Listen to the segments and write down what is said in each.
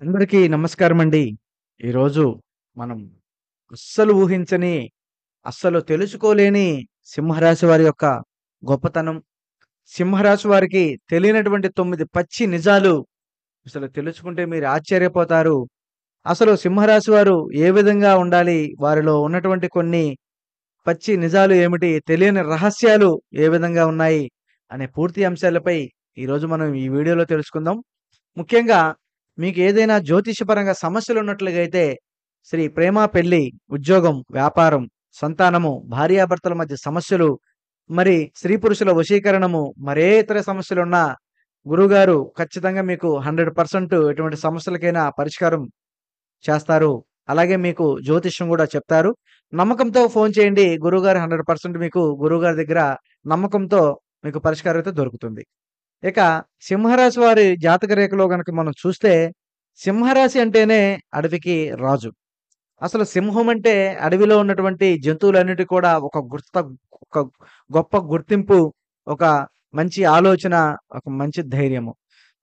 అందరికీ నమస్కారమండి. ఈరోజు మనం అస్సలు ఊహించని, అస్సలు తెలుసుకోలేని సింహరాశి వారి యొక్క గొప్పతనం, సింహరాశి వారికి తెలియనటువంటి 9 పచ్చి నిజాలు అసలు తెలుసుకుంటే మీరు ఆశ్చర్యపోతారు. అసలు సింహరాశి వారు ఏ విధంగా ఉండాలి? వారిలో ఉన్నటువంటి కొన్ని పచ్చి నిజాలు ఏమిటి? తెలియని రహస్యాలు ఏ విధంగా ఉన్నాయి? అనే పూర్తి అంశాలపై ఈరోజు మనం ఈ వీడియోలో తెలుసుకుందాం. ముఖ్యంగా మీకు ఏదైనా జ్యోతిషపరంగా సమస్యలున్నట్లుగా అయితే శ్రీ ప్రేమ, పెళ్లి, ఉద్యోగం, వ్యాపారం, సంతానము, భార్యాభర్తల మధ్య సమస్యలు, మరి స్త్రీ పురుషుల వశీకరణము, మరే ఇతర సమస్యలున్నా గురువుగారు ఖచ్చితంగా మీకు 100% ఎటువంటి సమస్యలకైనా పరిష్కారం చేస్తారు. అలాగే మీకు జ్యోతిష్యం గూడా చెప్తారు. నమ్మకంతో ఫోను చేయండి. గురువుగారు 100% మీకు గురువుగారి దగ్గర నమ్మకంతో మీకు పరిష్కారం అయితే దొరుకుతుంది. ఇక సింహరాశి వారి జాతక రేఖలో గనక మనం చూస్తే, సింహరాశి అంటేనే అడవికి రాజు. అసలు సింహం అంటే అడవిలో ఉన్నటువంటి జంతువులన్నిటికి కూడా ఒక గొప్ప గుర్తింపు, ఒక మంచి ఆలోచన, ఒక మంచి ధైర్యము.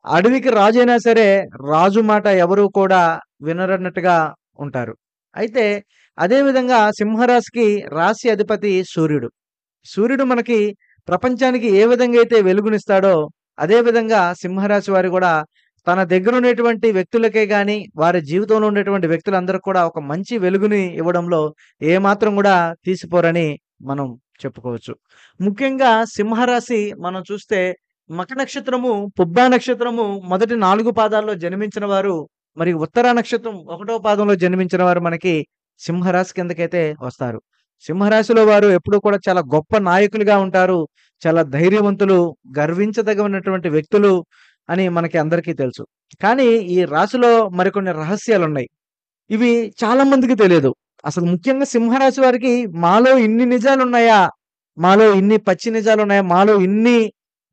అడవికి రాజైనా సరే, రాజు మాట ఎవరు కూడా వినరన్నట్టుగా ఉంటారు. అయితే అదే విధంగా సింహరాశికి రాశి అధిపతి సూర్యుడు. సూర్యుడు మనకి ప్రపంచానికి ఏ విధంగా అయితే వెలుగునిస్తాడో, అదే విధంగా సింహరాశి వారు గూడా తన దగ్గరున్నటువంటి వ్యక్తులకే గాని, వారి జీవితంలో ఉండేటువంటి వ్యక్తులందరికి కూడా ఒక మంచి వెలుగుని ఇవ్వడంలో ఏమాత్రం గూడా తీసిపోరని మనం చెప్పుకోవచ్చు. ముఖ్యంగా సింహరాశి మనం చూస్తే మఖ నక్షత్రము, పుబ్బా నక్షత్రము మొదటి 4 పాదాల్లో జన్మించిన వారు, మరి ఉత్తర నక్షత్రం 1వ పాదంలో జన్మించిన వారు మనకి సింహరాశి కిందకైతే వస్తారు. సింహరాశిలో వారు ఎప్పుడూ కూడా చాలా గొప్ప నాయకులుగా ఉంటారు. చాలా ధైర్యవంతులు, గర్వించదగినటువంటి వ్యక్తులు అని మనకి అందరికీ తెలుసు. కానీ ఈ రాశిలో మరికొన్ని రహస్యాలున్నాయి. ఇవి చాలా మందికి తెలియదు. అసలు ముఖ్యంగా సింహరాశి వారికి మాలో ఇన్ని నిజాలున్నాయా? మాలో ఇన్ని పచ్చి నిజాలున్నాయా? మాలో ఇన్ని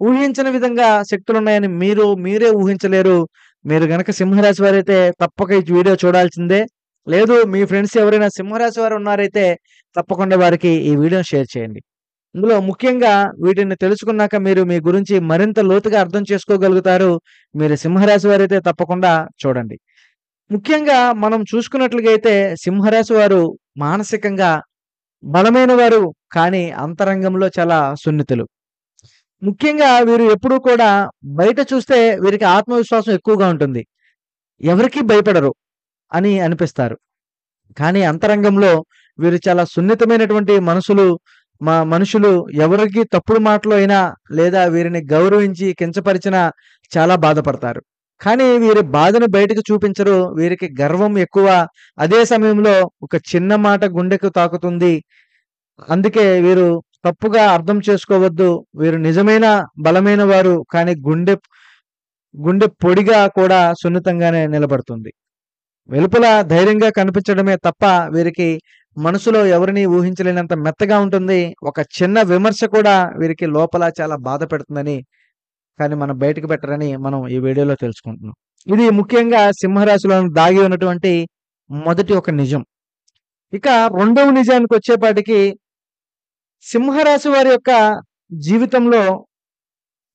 ఊహించని విధంగా శక్తులున్నాయని మీరే ఊహించలేరు. మీరు గనక సింహరాశి వారైతే తప్పక ఈ వీడియో చూడాల్సిందే. లేదు మీ ఫ్రెండ్స్ ఎవరైనా సింహరాశి వారు ఉన్నారైతే తప్పకుండా వారికి ఈ వీడియోని షేర్ చేయండి. ఇందులో ముఖ్యంగా వీటిని తెలుసుకున్నాక మీరు మీ గురించి మరింత లోతుగా అర్థం చేసుకోగలుగుతారు. మీరు సింహరాశి వారైతే తప్పకుండా చూడండి. ముఖ్యంగా మనం చూసుకున్నట్లుగా అయితే సింహరాశి వారు మానసికంగా బలమైన వారు, కానీ అంతరంగంలో చాలా సున్నితులు. ముఖ్యంగా వీరు ఎప్పుడూ కూడా బయట చూస్తే వీరికి ఆత్మవిశ్వాసం ఎక్కువగా ఉంటుంది. ఎవరికీ భయపడరు అని అనిపిస్తారు. కానీ అంతరంగంలో వీరు చాలా సున్నితమైనటువంటి మనుషులు ఎవరికి తప్పుడు మాటలు అయినా లేదా వీరిని గౌరవించి కించపరిచినా చాలా బాధపడతారు. కానీ వీరి బాధను బయటకు చూపించరు. వీరికి గర్వం ఎక్కువ. అదే సమయంలో ఒక చిన్న మాట గుండెకు తాకుతుంది. అందుకే వీరు తప్పుగా అర్థం చేసుకోవద్దు. వీరు నిజమైన బలమైన వారు. కానీ గుండె గుండె పొడిగా కూడా సున్నితంగానే నిలబడుతుంది. వెలుపల ధైర్యంగా కనిపించడమే తప్ప వీరికి మనసులో ఎవరిని ఊహించలేనంత మెత్తగా ఉంటుంది. ఒక చిన్న విమర్శ కూడా వీరికి లోపల చాలా బాధ పెడుతుందని, కానీ మనం బయటకు పెట్టరని మనం ఈ వీడియోలో తెలుసుకుంటున్నాం. ఇది ముఖ్యంగా సింహరాశిలో దాగి ఉన్నటువంటి మొదటి ఒక నిజం. ఇక రెండవ నిజానికొచ్చేపాటికి సింహరాశి వారి యొక్క జీవితంలో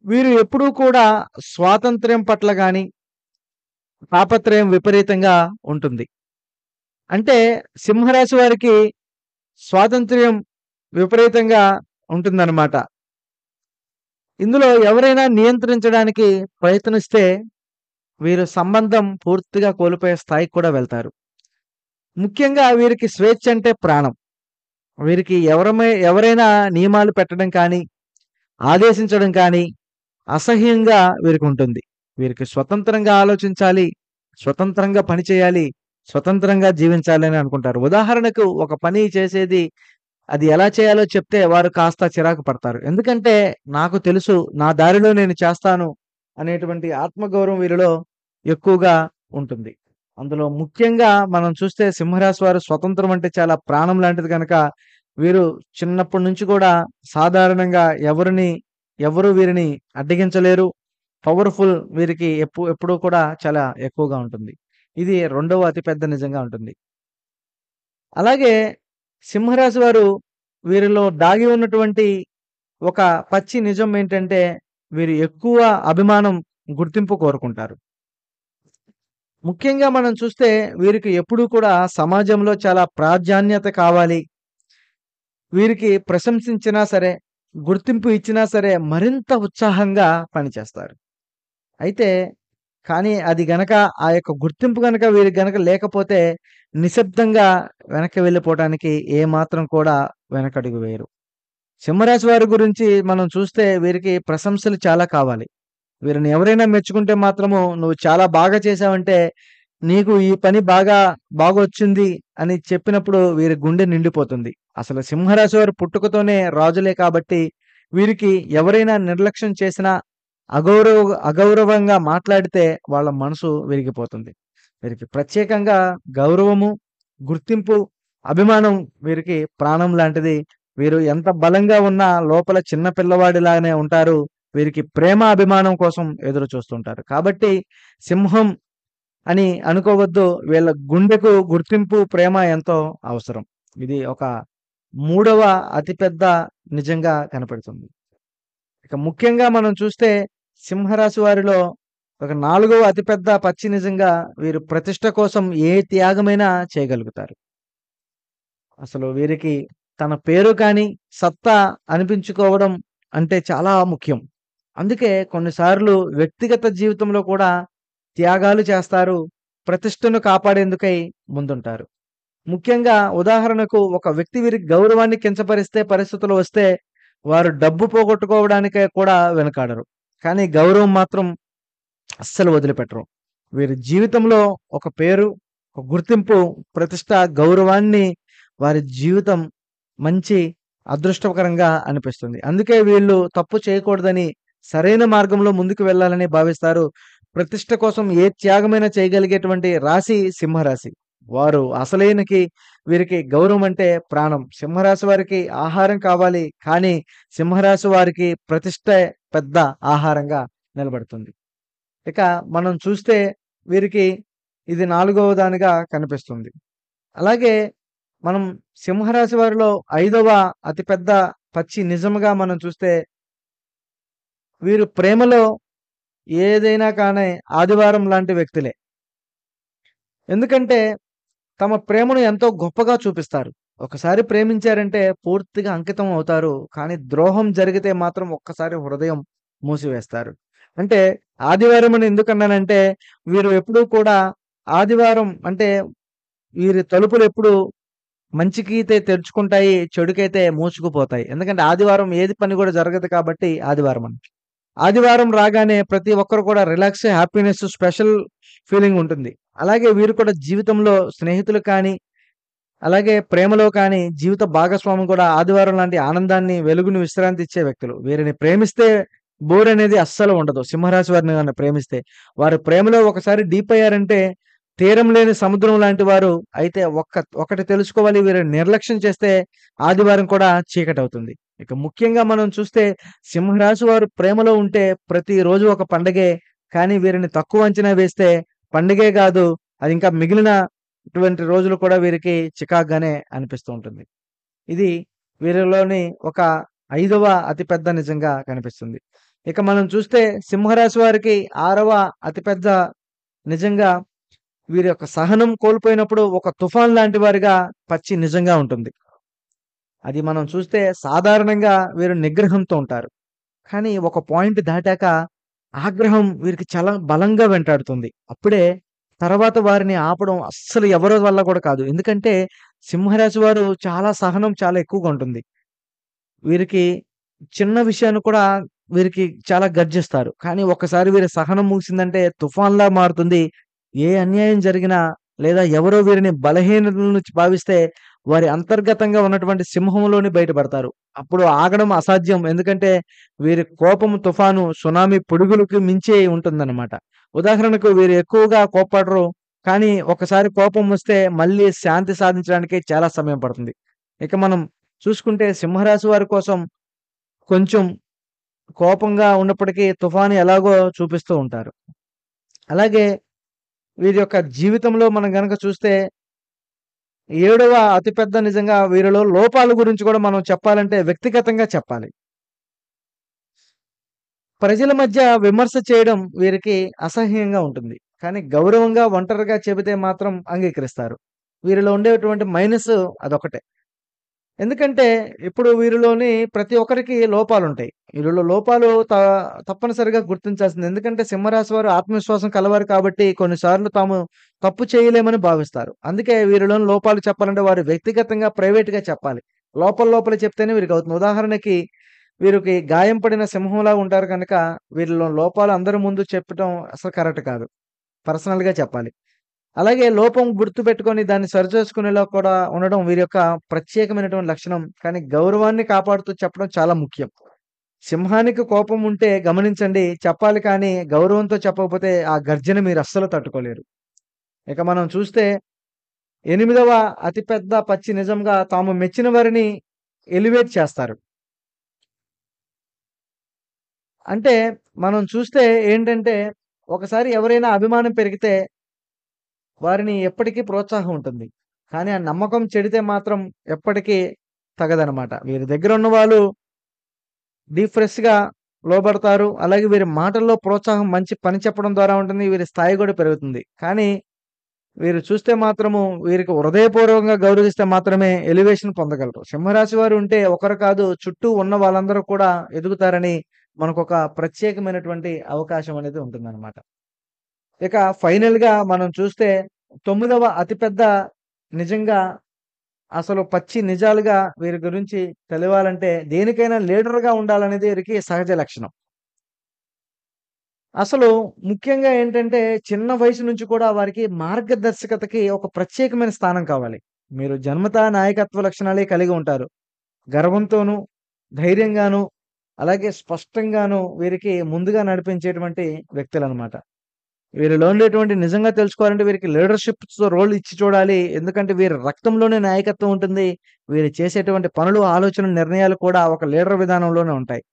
వీరు ఎప్పుడూ కూడా స్వాతంత్ర్యం పట్ల గాని, తాపత్రయం విపరీతంగా ఉంటుంది. అంటే సింహరాశి వారికి స్వాతంత్ర్యం విపరీతంగా ఉంటుందన్నమాట. ఇందులో ఎవరైనా నియంత్రించడానికి ప్రయత్నిస్తే వీరు సంబంధం పూర్తిగా కోల్పోయే స్థాయికి కూడా వెళ్తారు. ముఖ్యంగా వీరికి స్వేచ్ఛ అంటే ప్రాణం. వీరికి ఎవరైనా నియమాలు పెట్టడం కానీ, ఆదేశించడం కానీ అసహ్యంగా వీరికుంటుంది. వీరికి స్వతంత్రంగా ఆలోచించాలి, స్వతంత్రంగా పని చేయాలి, స్వతంత్రంగా జీవించాలి అని అనుకుంటారు. ఉదాహరణకు ఒక పని చేసేది అది ఎలా చేయాలో చెప్తే వారు కాస్త చిరాకు పడతారు. ఎందుకంటే నాకు తెలుసు నా దారిలో నేను చేస్తాను అనేటువంటి ఆత్మగౌరవం వీరిలో ఎక్కువగా ఉంటుంది. అందులో ముఖ్యంగా మనం చూస్తే సింహరాశి వారు స్వతంత్రం అంటే చాలా ప్రాణం లాంటిది గనక వీరు చిన్నప్పటి నుంచి కూడా సాధారణంగా ఎవరు వీరిని అడ్డగించలేరు. పవర్‌ఫుల్ వీరికి ఎప్పుడూ కూడా చాలా ఎక్కువగా ఉంటుంది. ఇది రెండవ అతి పెద్ద నిజంగా ఉంటుంది. అలాగే సింహరాశి వారు వీరిలో దాగి ఉన్నటువంటి ఒక పచ్చి నిజం ఏంటంటే, వీరు ఎక్కువ అభిమానం, గుర్తింపు కోరుకుంటారు. ముఖ్యంగా మనం చూస్తే వీరికి ఎప్పుడూ కూడా సమాజంలో చాలా ప్రాధాన్యత కావాలి. వీరికి ప్రశంసించినా సరే, గుర్తింపు ఇచ్చినా సరే మరింత ఉత్సాహంగా పనిచేస్తారు. అయితే కానీ అది గనక ఆ యొక్క గుర్తింపు గనక వీరికి గనక లేకపోతే నిశ్శబ్దంగా వెనక్కి వెళ్ళిపోవటానికి ఏమాత్రం కూడా వెనకడుగు వేయరు. సింహరాశి వారి గురించి మనం చూస్తే వీరికి ప్రశంసలు చాలా కావాలి. వీరిని ఎవరైనా మెచ్చుకుంటే మాత్రము "నువ్వు చాలా బాగా చేశావంటే, నీకు ఈ పని బాగొచ్చింది" అని చెప్పినప్పుడు వీరి గుండె నిండిపోతుంది. అసలు సింహరాశి వారు పుట్టుకతోనే రాజులే కాబట్టి, వీరికి ఎవరైనా నిర్లక్ష్యం చేసినా, అగౌరవంగా మాట్లాడితే వాళ్ళ మనసు విరిగిపోతుంది. వీరికి ప్రత్యేకంగా గౌరవము, గుర్తింపు, అభిమానం వీరికి ప్రాణం లాంటిది. వీరు ఎంత బలంగా ఉన్నా లోపల చిన్న పిల్లవాడిలాగానే ఉంటారు. వీరికి ప్రేమ, అభిమానం కోసం ఎదురు చూస్తుంటారు. కాబట్టి సింహం అని అనుకోవద్దు. వీళ్ళ గుండెకు గుర్తింపు, ప్రేమ ఎంతో అవసరం. ఇది ఒక మూడవ అతిపెద్ద నిజంగా కనపడుతుంది. ఇక ముఖ్యంగా మనం చూస్తే సింహరాశి వారిలో ఒక నాలుగవ అతిపెద్ద పచ్చి నిజంగా వీరు ప్రతిష్ట కోసం ఏ త్యాగమైనా చేయగలుగుతారు. అసలు వీరికి తన పేరు కానీ, సత్తా అనిపించుకోవడం అంటే చాలా ముఖ్యం. అందుకే కొన్నిసార్లు వ్యక్తిగత జీవితంలో కూడా త్యాగాలు చేస్తారు. ప్రతిష్టను కాపాడేందుకై ముందుంటారు. ముఖ్యంగా ఉదాహరణకు ఒక వ్యక్తి వీరి గౌరవాన్ని కించపరిస్తే పరిస్థితులు వస్తే వారు డబ్బు పోగొట్టుకోవడానికే కూడా వెనకాడరు. కానీ గౌరవం మాత్రం అస్సలు వదిలిపెట్టరు. వీరి జీవితంలో ఒక పేరు, ఒక గుర్తింపు, ప్రతిష్ట, గౌరవాన్ని వారి జీవితం మంచి అదృష్టకరంగా అనిపిస్తుంది. అందుకే వీళ్ళు తప్పు చేయకూడదని, సరైన మార్గంలో ముందుకు వెళ్ళాలని భావిస్తారు. ప్రతిష్ట కోసం ఏ త్యాగమైనా చేయగలిగేటువంటి రాశి సింహరాశి. వారు అసలైనకి వీరికి గౌరవం అంటే ప్రాణం. సింహరాశి వారికి ఆహారం కావాలి. కానీ సింహరాశి వారికి ప్రతిష్టే పెద్ద ఆహారంగా నిలబడుతుంది. ఇక మనం చూస్తే వీరికి ఇది నాలుగవ దానిగా కనిపిస్తుంది. అలాగే మనం సింహరాశి వారిలో ఐదవ అతిపెద్ద పచ్చి నిజముగా మనం చూస్తే వీరు ప్రేమలో ఏదైనా కానీ ఆదివారం లాంటి వ్యక్తులే. ఎందుకంటే తమ ప్రేమను ఎంతో గొప్పగా చూపిస్తారు. ఒకసారి ప్రేమించారంటే పూర్తిగా అంకితం అవుతారు. కానీ ద్రోహం జరిగితే మాత్రం ఒక్కసారి హృదయం మూసివేస్తారు. అంటే ఆదివారం అని ఎందుకన్నానంటే వీరు ఎప్పుడూ కూడా ఆదివారం అంటే వీరి తలుపులు ఎప్పుడు మంచికైతే తెరుచుకుంటాయి. చెడుకైతే మూసుకుపోతాయి. ఎందుకంటే ఆదివారం ఏది పని కూడా జరగదు కాబట్టి ఆదివారం అని. ఆదివారం రాగానే ప్రతి ఒక్కరు కూడా రిలాక్స్, హ్యాపీనెస్, స్పెషల్ ఫీలింగ్ ఉంటుంది. అలాగే వీరు కూడా జీవితంలో స్నేహితులు కానీ, అలాగే ప్రేమలో కానీ, జీవిత భాగస్వామి కూడా ఆదివారం లాంటి ఆనందాన్ని, వెలుగుని, విశ్రాంతి ఇచ్చే వ్యక్తులు. వీరిని ప్రేమిస్తే బోర్ అనేది అస్సలు ఉండదు. సింహరాశి వారిని గాని ప్రేమిస్తే. వారు ప్రేమలో ఒకసారి డీప్ అయ్యారంటే తీరం లేని సముద్రం లాంటి వారు. అయితే ఒకటి తెలుసుకోవాలి, వీరిని నిర్లక్ష్యం చేస్తే ఆదివారం కూడా చీకటవుతుంది. ఇక ముఖ్యంగా మనం చూస్తే సింహరాశి వారు ప్రేమలో ఉంటే ప్రతిరోజు ఒక పండగే. కానీ వీరిని తక్కువ అంచనా వేస్తే పండగే గాదు, అది ఇంకా మిగిలినటువంటి రోజులు కూడా వీరికి చికాకుగానే అనిపిస్తూ ఉంటుంది. ఇది వీరిలోని ఒక ఐదవ అతిపెద్ద నిజంగా కనిపిస్తుంది. ఇక మనం చూస్తే సింహరాశి వారికి ఆరవ అతిపెద్ద నిజంగా వీరి యొక్క సహనం కోల్పోయినప్పుడు ఒక తుఫాన్ లాంటి వారిగా పచ్చి నిజంగా ఉంటుంది. అది మనం చూస్తే సాధారణంగా వీరు నిగ్రహంతో ఉంటారు. కానీ ఒక పాయింట్ దాటాక ఆగ్రహం వీరికి చాలా బలంగా వెంటాడుతుంది. అప్పుడే తర్వాత వారిని ఆపడం అస్సలు ఎవరి వల్ల కూడా కాదు. ఎందుకంటే సింహరాశి వారు చాలా సహనం చాలా ఎక్కువగా ఉంటుంది. వీరికి చిన్న విషయాన్ని కూడా వీరికి చాలా గర్జిస్తారు. కానీ ఒక్కసారి వీరి సహనం ముగిసిందంటే తుఫాన్‌లా మారుతుంది. ఏ అన్యాయం జరిగినా లేదా ఎవరో వీరిని బలహీనులను భావిస్తే వారి అంతర్గతంగా ఉన్నటువంటి సింహంలోని బయటపడతారు. అప్పుడు ఆగడం అసాధ్యం. ఎందుకంటే వీరి కోపం తుఫాను, సునామీ పిడుగులకి మించి ఉంటుందన్నమాట. ఉదాహరణకు వీరు ఎక్కువగా కోప్పడరు. కానీ ఒకసారి కోపం వస్తే మళ్ళీ శాంతి సాధించడానికి చాలా సమయం పడుతుంది. ఇక మనం చూసుకుంటే సింహరాశి వారి కోసం కొంచెం కోపంగా ఉన్నప్పటికీ తుఫాను ఎలాగో చూపిస్తూ ఉంటారు. అలాగే వీరి యొక్క జీవితంలో మనం గనక చూస్తే ఏడవ అతిపెద్ద నిజంగా వీరిలో లోపాల గురించి కూడా మనం చెప్పాలంటే వ్యక్తిగతంగా చెప్పాలి. ప్రజల మధ్య విమర్శ చేయడం వీరికి అసహ్యంగా ఉంటుంది. కానీ గౌరవంగా, ఒంటరిగా చెబితే మాత్రం అంగీకరిస్తారు. వీరిలో ఉండేటువంటి మైనస్ అదొకటే. ఎందుకంటే ఇప్పుడు వీరిలోని ప్రతి ఒక్కరికి లోపాలుంటాయి. వీరిలో లోపాలు తప్పనిసరిగా గుర్తించాల్సిందే. ఎందుకంటే సింహరాశి వారు ఆత్మవిశ్వాసం కలవారు కాబట్టి కొన్నిసార్లు తాము తప్పు చేయలేమని భావిస్తారు. అందుకే వీరిలోని లోపాలు చెప్పాలంటే వారు వ్యక్తిగతంగా, ప్రైవేట్‌గా చెప్పాలి. లోపల చెప్తేనే వీరికవుతుంది. ఉదాహరణకి వీరికి గాయం పడిన సింహంలా ఉంటారు కనుక వీరిలో లోపాలు అందరి ముందు చెప్పటం అసలు కరెక్ట్ కాదు. పర్సనల్‌గా చెప్పాలి. అలాగే లోపం గుర్తుపెట్టుకొని దాన్ని సరిచేసుకునేలా కూడా ఉండడం వీరి యొక్క ప్రత్యేకమైనటువంటి లక్షణం. కానీ గౌరవాన్ని కాపాడుతూ చెప్పడం చాలా ముఖ్యం. సింహానికి కోపం ఉంటే గమనించండి చెప్పాలి కానీ గౌరవంతో చెప్పకపోతే ఆ గర్జన మీరు అస్సలు తట్టుకోలేరు. ఇక మనం చూస్తే 8వ అతిపెద్ద పచ్చి నిజంగా తాము మెచ్చిన వారిని ఎలివేట్ చేస్తారు. అంటే మనం చూస్తే ఏంటంటే ఒకసారి ఎవరైనా అభిమానం పెరిగితే వారిని ఎప్పటికీ ప్రోత్సాహం ఉంటుంది. కానీ ఆ నమ్మకం చెడితే మాత్రం ఎప్పటికీ తగదనమాట. వీరి దగ్గర ఉన్న వాళ్ళు డీప్ ఫ్రెష్‌గా లోబడతారు. అలాగే వీరి మాటల్లో ప్రోత్సాహం మంచి పని చెప్పడం ద్వారా ఉంటుంది. వీరి స్థాయి కూడా పెరుగుతుంది. కానీ వీరు చూస్తే మాత్రము వీరికి హృదయపూర్వకంగా గౌరవిస్తే మాత్రమే ఎలివేషన్ పొందగలరు. సింహరాశి వారు ఉంటే ఒకరు కాదు చుట్టూ ఉన్న వాళ్ళందరూ కూడా ఎదుగుతారని మనకొక ప్రత్యేకమైనటువంటి అవకాశం అనేది ఉంటుందన్నమాట. ఇక ఫైనల్‌గా మనం చూస్తే 9వ అతిపెద్ద నిజంగా అసలు పచ్చి నిజాలుగా వీరి గురించి తెలియాలంటే దేనికైనా లీడర్‌గా ఉండాలనేది వీరికి సహజ లక్షణం. అసలు ముఖ్యంగా ఏంటంటే చిన్న వయసు నుంచి కూడా వారికి మార్గదర్శకతకి ఒక ప్రత్యేకమైన స్థానం కావాలి. మీరు జన్మతా నాయకత్వ లక్షణాలే కలిగి ఉంటారు. గర్వంతోనూ, ధైర్యంగాను, అలాగే స్పష్టంగాను వీరికి ముందుగా నడిపించేటువంటి వ్యక్తులనమాట. వీరిలో ఉండేటువంటి నిజంగా తెలుసుకోవాలంటే వీరికి లీడర్‌షిప్‌తో రోల్ ఇచ్చి చూడాలి. ఎందుకంటే వీరి రక్తంలోనే నాయకత్వం ఉంటుంది. వీరు చేసేటువంటి పనులు, ఆలోచనలు, నిర్ణయాలు కూడా ఒక లీడర్ విధానంలోనే ఉంటాయి.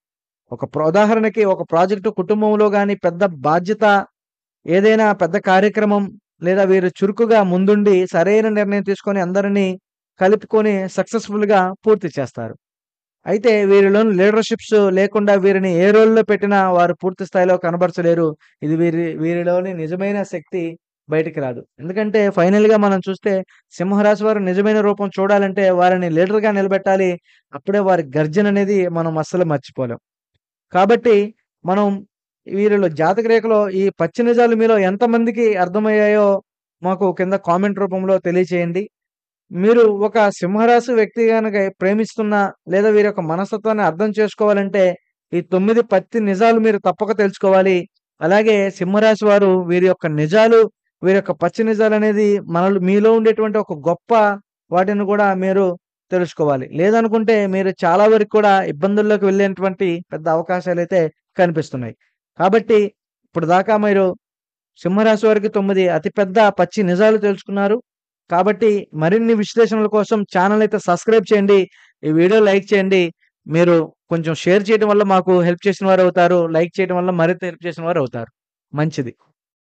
ఉదాహరణకి ఒక ప్రాజెక్టు కుటుంబంలో గాని పెద్ద బాధ్యత ఏదైనా పెద్ద కార్యక్రమం లేదా వీరు చురుకుగా ముందుండి సరైన నిర్ణయం తీసుకొని అందరిని కలుపుకొని సక్సెస్‌ఫుల్‌గా పూర్తి చేస్తారు. అయితే వీరిలోని లీడర్‌షిప్స్ లేకుండా వీరిని ఏ రోల్‌లో పెట్టినా వారు పూర్తి స్థాయిలో కనబరచలేరు. ఇది వీరిలోని నిజమైన శక్తి బయటికి రాదు. ఎందుకంటే ఫైనల్‌గా మనం చూస్తే సింహరాశి వారి నిజమైన రూపం చూడాలంటే వారిని లీడర్‌గా నిలబెట్టాలి. అప్పుడే వారి గర్జన అనేది మనం అస్సలు మర్చిపోలేం. కాబట్టి మనం వీరిలో జాతక రేఖలో ఈ పచ్చి నిజాలు మీలో ఎంతమందికి అర్థమయ్యాయో మాకు కింద కామెంట్ రూపంలో తెలియచేయండి. మీరు ఒక సింహరాశి వ్యక్తి గనక ప్రేమిస్తున్నా లేదా వీరి యొక్క మనస్తత్వాన్ని అర్థం చేసుకోవాలంటే ఈ 9 పచ్చి నిజాలు మీరు తప్పక తెలుసుకోవాలి. అలాగే సింహరాశి వారు వీరి యొక్క నిజాలు, వీరి యొక్క పచ్చి నిజాలనేది మీలో ఉండేటువంటి ఒక గొప్ప వాటిని కూడా మీరు తెలుసుకోవాలి. లేదనుకుంటే మీరు చాలా వరకు కూడా ఇబ్బందుల్లోకి వెళ్ళేటువంటి పెద్ద అవకాశాలైతే కనిపిస్తున్నాయి. కాబట్టి ఇప్పటిదాకా మీరు సింహరాశి వారికి 9 అతిపెద్ద పచ్చి నిజాలు తెలుసుకున్నారు. కాబట్టి మరిన్ని విశ్లేషణల కోసం ఛానెల్ అయితే సబ్స్క్రైబ్ చేయండి. ఈ వీడియో లైక్ చేయండి. మీరు కొంచెం షేర్ చేయడం వల్ల మాకు హెల్ప్ చేసిన వారవుతారు. లైక్ చేయడం వల్ల మరింత హెల్ప్ చేసిన వారవుతారు. మంచిది.